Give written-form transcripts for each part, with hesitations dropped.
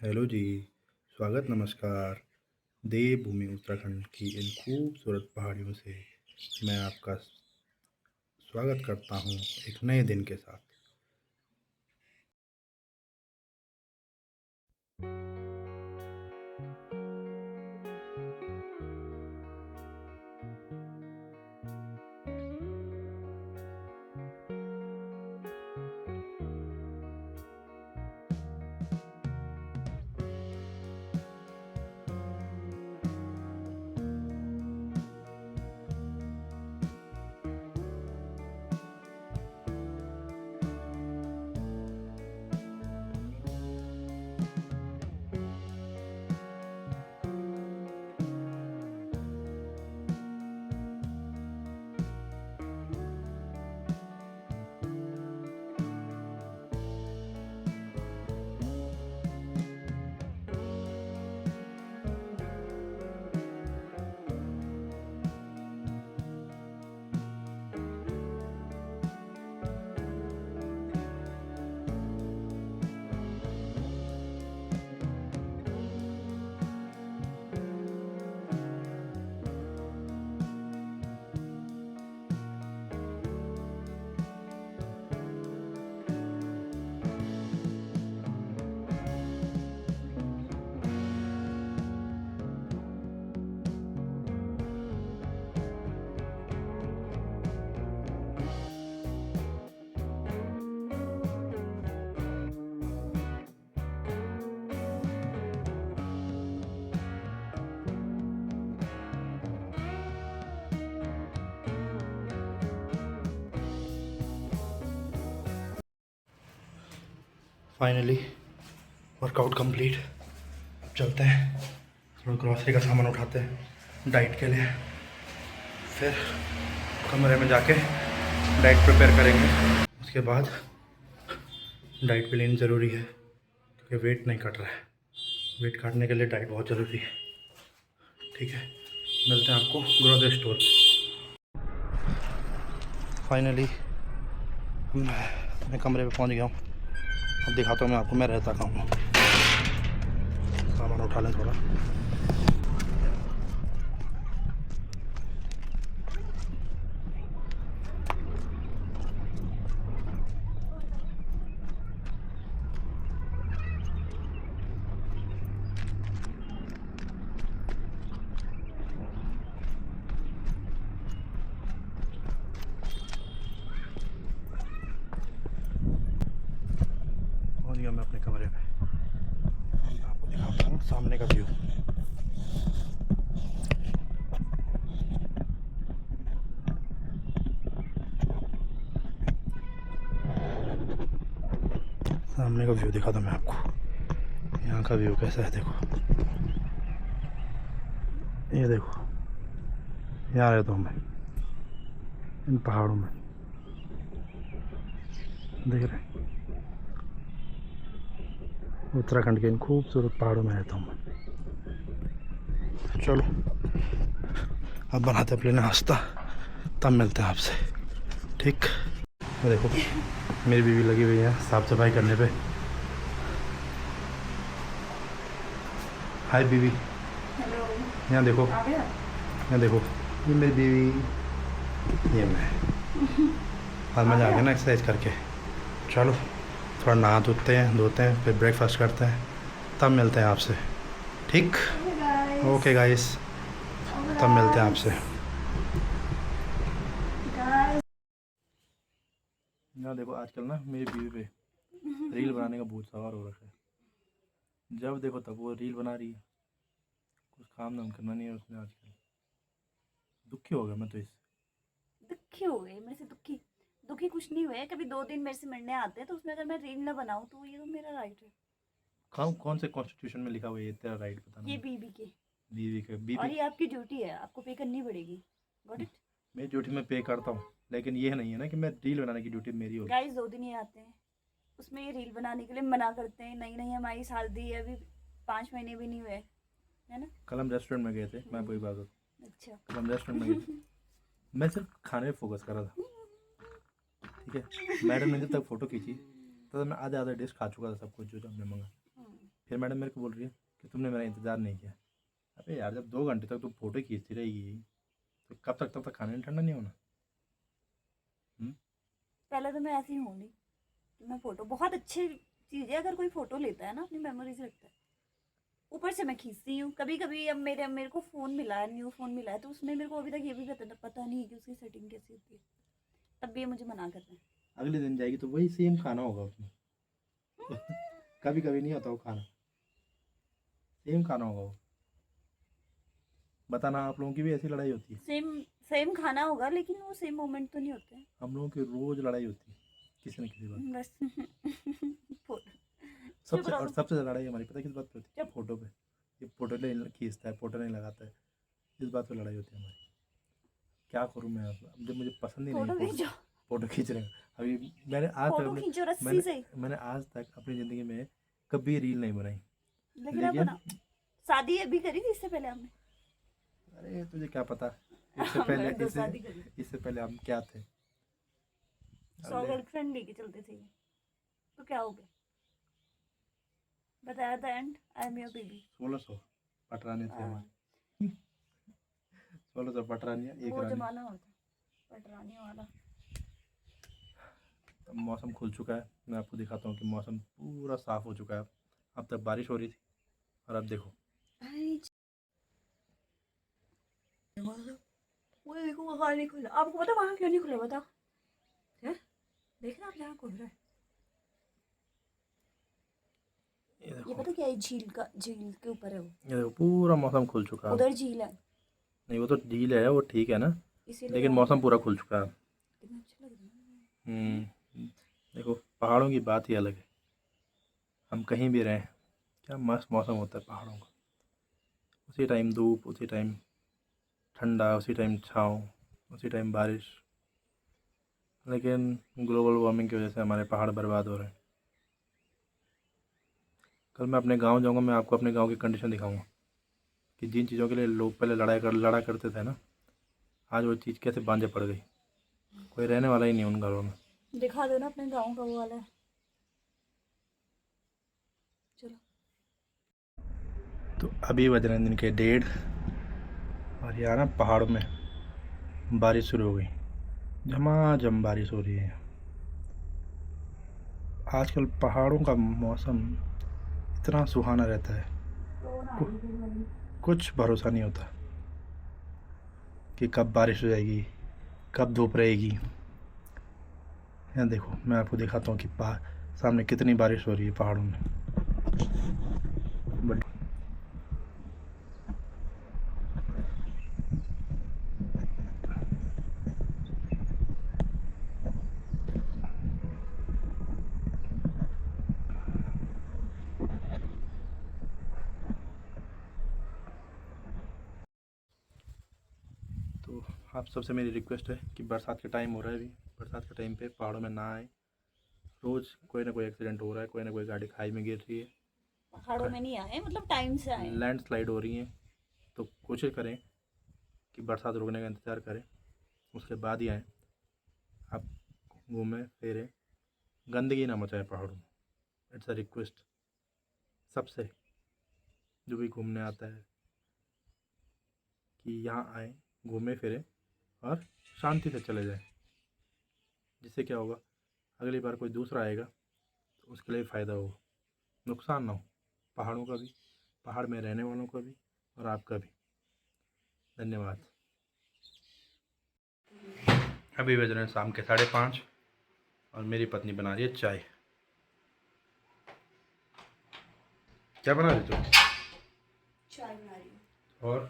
Hello जी, स्वागत नमस्कार। देवभूमि उत्तराखंड की इन खूबसूरत पहाड़ियों से मैं आपका स्वागत करता हूँ एक नए दिन के साथ। Finally workout complete. अब चलते हैं, थोड़ा ग्रॉसरी का सामान उठाते हैं डाइट के लिए, फिर कमरे में जाके डाइट प्रिपेयर करेंगे। उसके बाद डाइट भी लेनी ज़रूरी है क्योंकि वेट नहीं कट रहा है। वेट काटने के लिए डाइट बहुत ज़रूरी है। ठीक है, मिलते हैं आपको ग्रोसरी स्टोर पे। फाइनली मैं अपने कमरे पे पहुंच गया हूँ। अब दिखाता हूँ मैं आपको मैं रहता कहाँ हूँ। सामान उठा लें थोड़ा। पहुँच गया मैं अपने कमरे में। मैं आपको दिखाता हूँ सामने का व्यू। सामने का व्यू दिखाता हूँ मैं आपको। यहाँ का व्यू कैसा है देखो। ये देखो, यहाँ रहता हूँ मैं इन पहाड़ों में, देख रहे हैं। उत्तराखंड के इन खूबसूरत पहाड़ों में रहता हूँ मैं। चलो अब बनाते अपने नाश्ता, तब मिलते हैं आपसे। ठीक, देखो मेरी बीवी लगी हुई है साफ़ सफाई करने पे। हाय बीवी। हेलो। यहाँ देखो, आ गया? यहाँ देखो, ये मेरी बीवी, ये मैं। और मज़ा आ गया ना एक्सरसाइज करके। चलो थोड़ा नहा धोते हैं फिर ब्रेकफास्ट करते हैं, तब मिलते हैं आपसे। ठीक, ओके गाइस, तब मिलते हैं आपसे। यहाँ देखो आजकल ना मेरी बीवी पे रील बनाने का भूत सवार हो रखा है। जब देखो तब वो रील बना रही है। कुछ काम धाम करना नहीं है उसने आजकल। दुखी हो गया मैं तो इससे। दुखी हो गई मेरे से? दुखी दुखी कुछ नहीं हुए। कभी 2 दिन मेरे से मिलने आते हैं तो उसमें अगर मैं रील ना बनाऊं तो ये तो मेरा राइट है। कौन से कॉन्स्टिट्यूशन में लिखा हुआ है ये तेरा राइट बताना ये मेरे बीबी के, को। बीवी के और बीवी। ये आपकी ड्यूटी है, आपको पे करनी पड़ेगी। Got it? मेरी ड्यूटी में पे करता हूँ, लेकिन ये नहीं है ना कि मैं रील बनाने की ड्यूटी मेरी होगी। गाइस 2 दिन ये आते हैं, उसमें ये रील बनाने के लिए मना करते हैं। नहीं नहीं, हमारी शादी है, अभी 5 महीने भी नहीं हुए, है ना? कल हम रेस्टोरेंट में गए थे, मैं कोई बात बताऊँ। अच्छा। कल हम रेस्टोरेंट में गए थे, मैं सिर्फ खाने पे फोकस कर रहा था। ठीक है, मैडम ने जब तक फ़ोटो खींची तब मैं आधे आधे डिश खा चुका था, सब कुछ जो हमने मंगा। फिर मैडम मेरे को बोल रही है कि तुमने मेरा इंतज़ार नहीं किया। अबे यार, जब 2 घंटे तक तुम फ़ोटो खींचती रहेगी तो कब तक, तब तक खाना नहीं ठंडा नहीं होना। पहले तो मैं ऐसी होंगी कि मैं फ़ोटो बहुत अच्छी चीज़ है, अगर कोई फ़ोटो लेता है ना अपनी मेमोरीज रखता है। ऊपर से मैं खींचती हूँ कभी कभी। अब मेरे को फ़ोन मिला है, न्यू फ़ोन मिला है, तो उसमें मेरे को अभी तक ये भी पता नहीं है कि उसकी सेटिंग कैसी होती है। तब भी ये मुझे मना कर रहे हैं। अगले दिन जाएगी तो वही सेम खाना होगा उसमें। कभी कभी नहीं होता वो खाना, सेम खाना होगा वो। बताना, आप लोगों की भी ऐसी लड़ाई होती है? सेम सेम खाना होगा, लेकिन वो सेम मोमेंट तो नहीं होते। हम लोगों की रोज़ लड़ाई होती है किसी न किसी बात। बस फोटो। चुप सबसे रहो और तुम। सबसे ज़्यादा लड़ाई हमारी पता है किस बात पे होती है? चुप। फ़ोटो पे। ये फ़ोटो नहीं खींचता है, फ़ोटो नहीं लगाता है, इस बात पे लड़ाई होती है हमारी। क्या करूँ मैं अब जब मुझे पसंद ही नहीं है फोटो फ़ोटो, खींचो। फ़ोटो खींचने का। अभी मैंने आज तक फोटो खींचो रस्सी मैंने से। मैंने आज तक अपनी ज़िंदगी में कभी रील नहीं बनाई। लेकिन अब लेकिन बना। शादी अभी करी थी इससे पहले हमने। अरे तुझे क्या पता, इससे हमने पहले 2 शादी करी। इससे पहले हम क्या थे। 100 अगले गर्लफ्रेंड लेके चलते थे ये। तो क्या हो गया? But at the and I am your baby. 1600 पटरानी थी हमारी। 1600 पटरानियाँ, एक वो रानी। जमाना होता पटरानी वाला। अब मौसम खुल चुका है, मैं आपको दिखाता हूँ कि मौसम पूरा साफ़ हो चुका है। अब तक बारिश हो रही थी और अब देखो। वो देखो वहाँ नहीं खुला। आपको पता वहाँ क्यों नहीं खुला? बताओ। हैं? देख रहे आप यहाँ खुल रहा है। ये ये देखो, पता क्या है? झील के ऊपर है वो। ये देखो पूरा मौसम खुल चुका है अब। उधर झील है। नहीं, वो तो डील है, वो ठीक है ना, इसीलिए लेकिन वहाँ मौसम गए। पूरा खुल चुका है। कितना अच्छा लग रहा हम्म, देखो पहाड़ों की बात ही अलग है। हम कहीं भी रहें, क्या मस्त मौसम होता है पहाड़ों का। उसी टाइम धूप, उसी टाइम ठंडा, उसी टाइम छाँव, उसी टाइम बारिश। लेकिन ग्लोबल वार्मिंग की वजह से हमारे पहाड़ बर्बाद हो रहे हैं। कल मैं अपने गांव जाऊंगा, मैं आपको अपने गांव की कंडीशन दिखाऊंगा कि जिन चीज़ों के लिए लोग पहले लड़ा करते थे ना, आज वो चीज़ कैसे बांझे पड़ गई। कोई रहने वाला ही नहीं उन घरों में। है। दिखा दो ना अपने गाँव का वो वाला है। चलो। तो अभी बज रहे हैं दिन के 1:30 और यहाँ ना पहाड़ों में बारिश शुरू हो गई, झमाझम बारिश हो रही है। आजकल पहाड़ों का मौसम इतना सुहाना रहता है, कु, कुछ भरोसा नहीं होता कि कब बारिश हो जाएगी, कब धूप रहेगी। यहाँ देखो, मैं आपको दिखाता हूँ कि सामने कितनी बारिश हो रही है पहाड़ों में। बट तो आप सबसे मेरी रिक्वेस्ट है कि बरसात के टाइम हो रहा है अभी, बरसात के टाइम पे पहाड़ों में ना आए। रोज़ कोई ना कोई एक्सीडेंट हो रहा है, कोई ना कोई गाड़ी खाई में गिर रही है, पहाड़ों में नहीं आए, मतलब टाइम से आए। लैंडस्लाइड हो रही हैं। तो कोशिश करें कि बरसात रुकने का इंतज़ार करें, उसके बाद ही आएँ। आप घूमें फिरें, गंदगी ना मचाएं पहाड़ों में। इट्स अ रिक्वेस्ट सबसे, जो भी घूमने आता है, कि यहाँ आए, घूमें फिरें और शांति से चले जाएं। जिससे क्या होगा, अगली बार कोई दूसरा आएगा तो उसके लिए फ़ायदा होगा, नुकसान ना हो पहाड़ों का भी, पहाड़ में रहने वालों का भी और आपका भी। धन्यवाद। अभी बज रहे हैं शाम के 5:30 और मेरी पत्नी बना रही है चाय। क्या बना रही तू? चाय बना रही हूँ।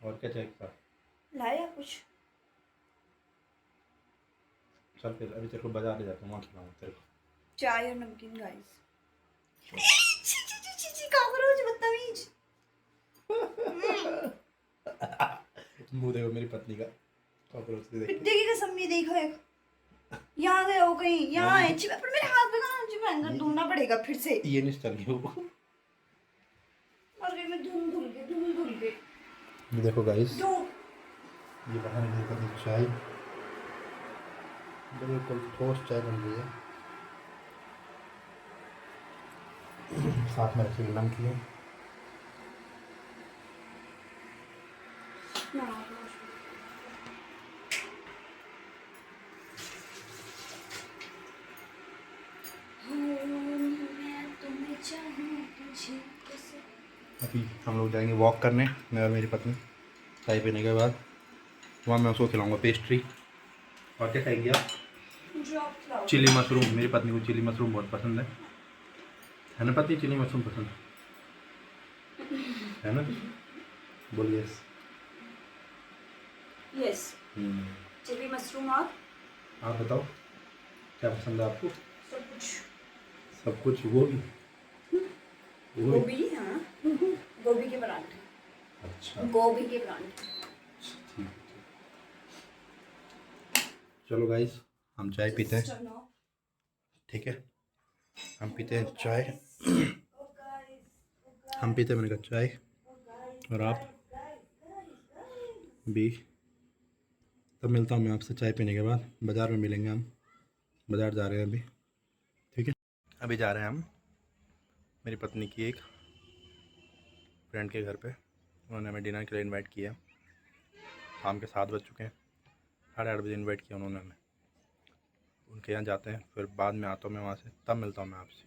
और क्या चाहिए था? लाया कुछ? चल फिर अभी तेरे को बाजार ले जाता हूँ, वहाँ खिलाऊंगा तेरे को चाय और नमकीन गाइस। कॉकरोच बदतमीज। मुंह देखो मेरी पत्नी का, कॉकरोच से देख पिट्टे की कसम भी देखो एक। यहाँ गए हो कहीं? यहाँ है चिपक, पर मेरे हाथ पे कहाँ चिपकाएंगे? धुलना पड़ेगा फिर से। ये नहीं चल गई वो। और गई मैं धुल के। ये देखो गाइस, जो ये बना रही है मेरी चाय, बिल्कुल ठोस चाय बन रही है। साथ में रखिए नमकीन। अभी हम लोग जाएंगे वॉक करने, मैं और मेरी पत्नी। चाय पीने के बाद वहाँ मैं उसको खिलाऊंगा पेस्ट्री। और क्या खाएगी आप? Chilli mushroom. मेरी पत्नी को चिली मशरूम बहुत पसंद है ना पत्नी? चिली मशरूम पसंद है ना? बोलिए। Yes, chilli mushroom. और आप बताओ क्या पसंद है आपको? सब कुछ। सब कुछ। वो भी गोभी, हाँ गोभी के परांठे। अच्छा गोभी के परांठे। ठीक। चलो गाइस हम चाय पीते हैं, ठीक है? हम पीते हैं चाय। हम पीते हैं, मैंने कहा चाय। और आप भी। तब मिलता हूँ मैं आपसे चाय पीने के बाद। बाज़ार में मिलेंगे हम, बाज़ार जा रहे हैं अभी, ठीक है? अभी जा रहे हैं हम मेरी पत्नी की एक फ्रेंड के घर पे। उन्होंने हमें डिनर के लिए इनवाइट किया। शाम के 7 बज चुके हैं, 8:30 बजे इनवाइट किया उन्होंने हमें। उनके यहाँ जाते हैं, फिर बाद में आता हूँ मैं वहाँ से, तब मिलता हूँ मैं आपसे।